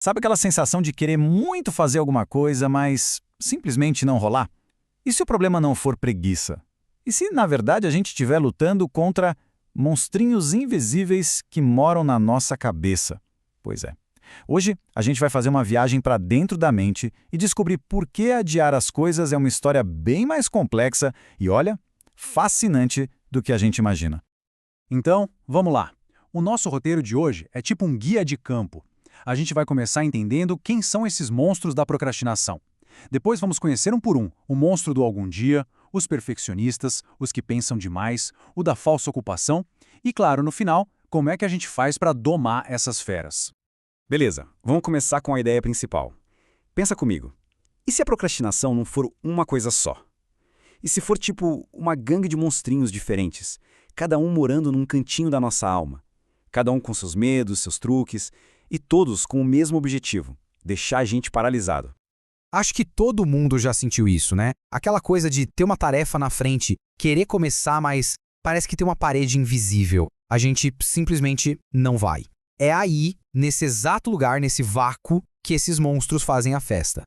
Sabe aquela sensação de querer muito fazer alguma coisa, mas simplesmente não rolar? E se o problema não for preguiça? E se, na verdade, a gente estiver lutando contra monstrinhos invisíveis que moram na nossa cabeça? Pois é. Hoje, a gente vai fazer uma viagem para dentro da mente e descobrir por que adiar as coisas é uma história bem mais complexa e, olha, fascinante do que a gente imagina. Então, vamos lá. O nosso roteiro de hoje é tipo um guia de campo. A gente vai começar entendendo quem são esses monstros da procrastinação. Depois vamos conhecer um por um, o monstro do algum dia, os perfeccionistas, os que pensam demais, o da falsa ocupação e, claro, no final, como é que a gente faz para domar essas feras. Beleza, vamos começar com a ideia principal. Pensa comigo. E se a procrastinação não for uma coisa só? E se for tipo uma gangue de monstrinhos diferentes, cada um morando num cantinho da nossa alma? Cada um com seus medos, seus truques, e todos com o mesmo objetivo: deixar a gente paralisado. Acho que todo mundo já sentiu isso, né? Aquela coisa de ter uma tarefa na frente, querer começar, mas parece que tem uma parede invisível. A gente simplesmente não vai. É aí, nesse exato lugar, nesse vácuo, que esses monstros fazem a festa.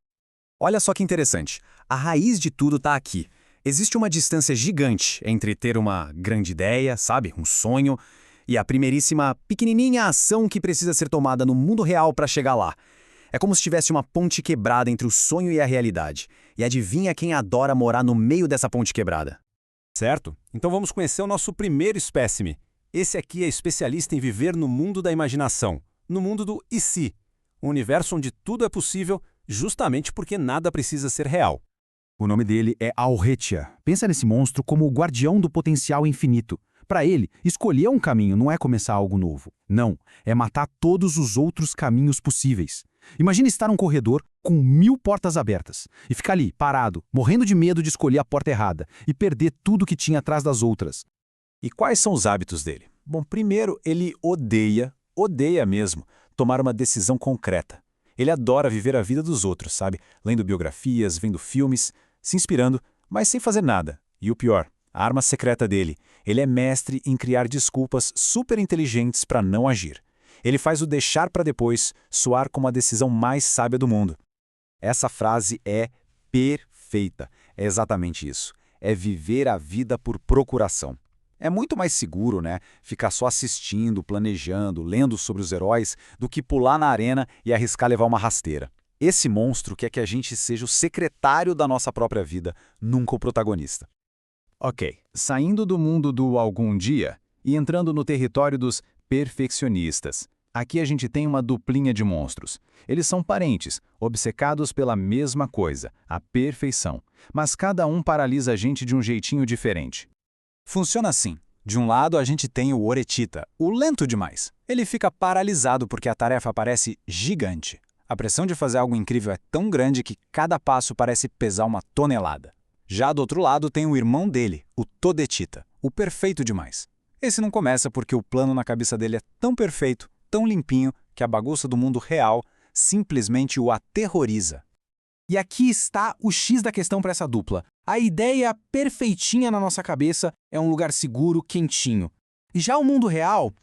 Olha só que interessante. A raiz de tudo está aqui. Existe uma distância gigante entre ter uma grande ideia, sabe? Um sonho, e a primeiríssima, pequenininha ação que precisa ser tomada no mundo real para chegar lá. É como se tivesse uma ponte quebrada entre o sonho e a realidade. E adivinha quem adora morar no meio dessa ponte quebrada? Certo? Então vamos conhecer o nosso primeiro espécime. Esse aqui é especialista em viver no mundo da imaginação, no mundo do e se, um universo onde tudo é possível justamente porque nada precisa ser real. O nome dele é Alretia. Pensa nesse monstro como o guardião do potencial infinito. Para ele, escolher um caminho não é começar algo novo. Não, é matar todos os outros caminhos possíveis. Imagina estar num corredor com 1000 portas abertas e ficar ali, parado, morrendo de medo de escolher a porta errada e perder tudo que tinha atrás das outras. E quais são os hábitos dele? Bom, primeiro, ele odeia mesmo, tomar uma decisão concreta. Ele adora viver a vida dos outros, sabe? Lendo biografias, vendo filmes, se inspirando, mas sem fazer nada. E o pior, a arma secreta dele. Ele é mestre em criar desculpas super inteligentes para não agir. Ele faz o deixar para depois soar como a decisão mais sábia do mundo. Essa frase é perfeita. É exatamente isso. É viver a vida por procuração. É muito mais seguro, né? Ficar só assistindo, planejando, lendo sobre os heróis, do que pular na arena e arriscar levar uma rasteira. Esse monstro quer que a gente seja o secretário da nossa própria vida, nunca o protagonista. Ok, saindo do mundo do algum dia e entrando no território dos perfeccionistas. Aqui a gente tem uma duplinha de monstros. Eles são parentes, obcecados pela mesma coisa, a perfeição. Mas cada um paralisa a gente de um jeitinho diferente. Funciona assim. De um lado, a gente tem o Oretita, o lento demais. Ele fica paralisado porque a tarefa parece gigante. A pressão de fazer algo incrível é tão grande que cada passo parece pesar uma tonelada. Já do outro lado tem o irmão dele, o Todetita, o perfeito demais. Esse não começa porque o plano na cabeça dele é tão perfeito, tão limpinho, que a bagunça do mundo real simplesmente o aterroriza. E aqui está o X da questão para essa dupla. A ideia perfeitinha na nossa cabeça é um lugar seguro, quentinho. E já o mundo real?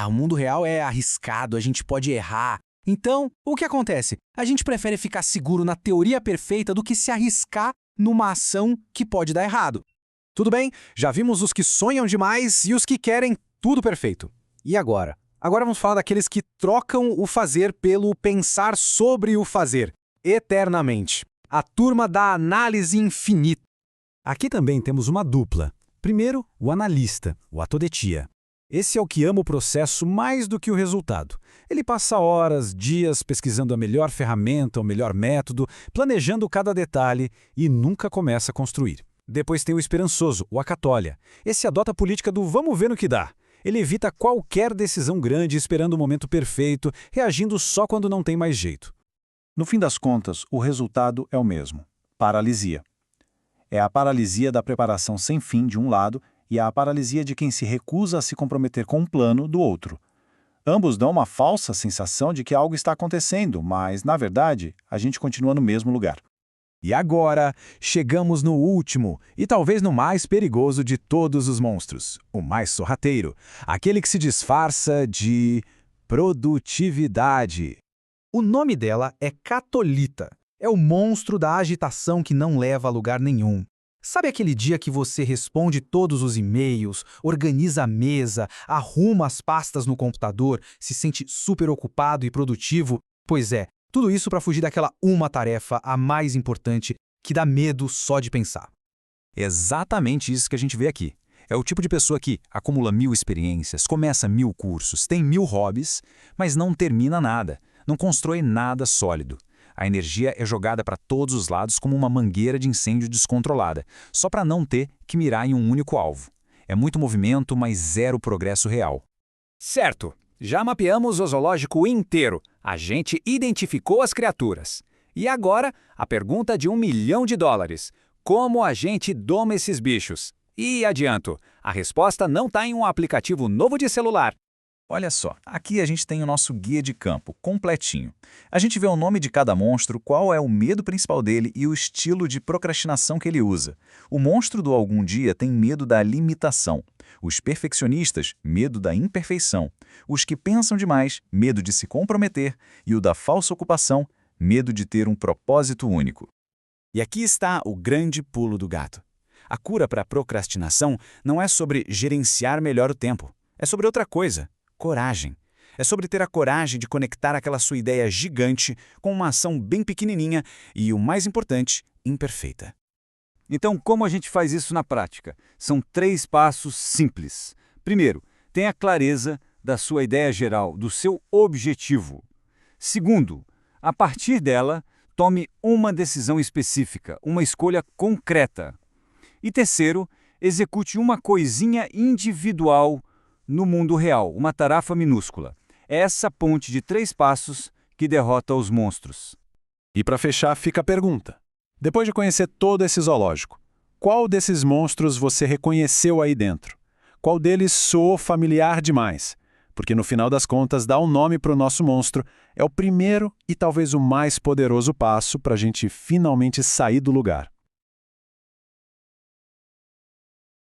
O mundo real é arriscado, a gente pode errar. Então, o que acontece? A gente prefere ficar seguro na teoria perfeita do que se arriscar numa ação que pode dar errado. Tudo bem, já vimos os que sonham demais e os que querem tudo perfeito. E agora? Agora vamos falar daqueles que trocam o fazer pelo pensar sobre o fazer, eternamente. A turma da análise infinita. Aqui também temos uma dupla. Primeiro, o analista, o Atodetia. Esse é o que ama o processo mais do que o resultado. Ele passa horas, dias pesquisando a melhor ferramenta, o melhor método, planejando cada detalhe e nunca começa a construir. Depois tem o esperançoso, o Acatólia. Esse adota a política do vamos ver no que dá. Ele evita qualquer decisão grande esperando o momento perfeito, reagindo só quando não tem mais jeito. No fim das contas, o resultado é o mesmo: paralisia. É a paralisia da preparação sem fim de um lado e a paralisia de quem se recusa a se comprometer com um plano do outro. Ambos dão uma falsa sensação de que algo está acontecendo, mas, na verdade, a gente continua no mesmo lugar. E agora, chegamos no último e talvez no mais perigoso de todos os monstros, o mais sorrateiro, aquele que se disfarça de produtividade. O nome dela é Catolita. É o monstro da agitação que não leva a lugar nenhum. Sabe aquele dia que você responde todos os e-mails, organiza a mesa, arruma as pastas no computador, se sente super ocupado e produtivo? Pois é, tudo isso para fugir daquela uma tarefa, a mais importante, que dá medo só de pensar. Exatamente isso que a gente vê aqui. É o tipo de pessoa que acumula 1000 experiências, começa 1000 cursos, tem 1000 hobbies, mas não termina nada, não constrói nada sólido. A energia é jogada para todos os lados como uma mangueira de incêndio descontrolada, só para não ter que mirar em um único alvo. É muito movimento, mas zero progresso real. Certo. Já mapeamos o zoológico inteiro. A gente identificou as criaturas. E agora, a pergunta de $1 milhão. Como a gente doma esses bichos? E adianto, a resposta não está em um aplicativo novo de celular. Olha só, aqui a gente tem o nosso guia de campo, completinho. A gente vê o nome de cada monstro, qual é o medo principal dele e o estilo de procrastinação que ele usa. O monstro do algum dia tem medo da limitação. Os perfeccionistas, medo da imperfeição. Os que pensam demais, medo de se comprometer. E o da falsa ocupação, medo de ter um propósito único. E aqui está o grande pulo do gato. A cura para a procrastinação não é sobre gerenciar melhor o tempo. É sobre outra coisa. Coragem. É sobre ter a coragem de conectar aquela sua ideia gigante com uma ação bem pequenininha e, o mais importante, imperfeita. Então, como a gente faz isso na prática? São 3 passos simples. Primeiro, tenha clareza da sua ideia geral, do seu objetivo. Segundo, a partir dela, tome uma decisão específica, uma escolha concreta. E terceiro, execute uma coisinha individual no mundo real, uma tarefa minúscula. É essa ponte de 3 passos que derrota os monstros. E para fechar, fica a pergunta. Depois de conhecer todo esse zoológico, qual desses monstros você reconheceu aí dentro? Qual deles soou familiar demais? Porque no final das contas, dar um nome para o nosso monstro é o primeiro e talvez o mais poderoso passo para a gente finalmente sair do lugar.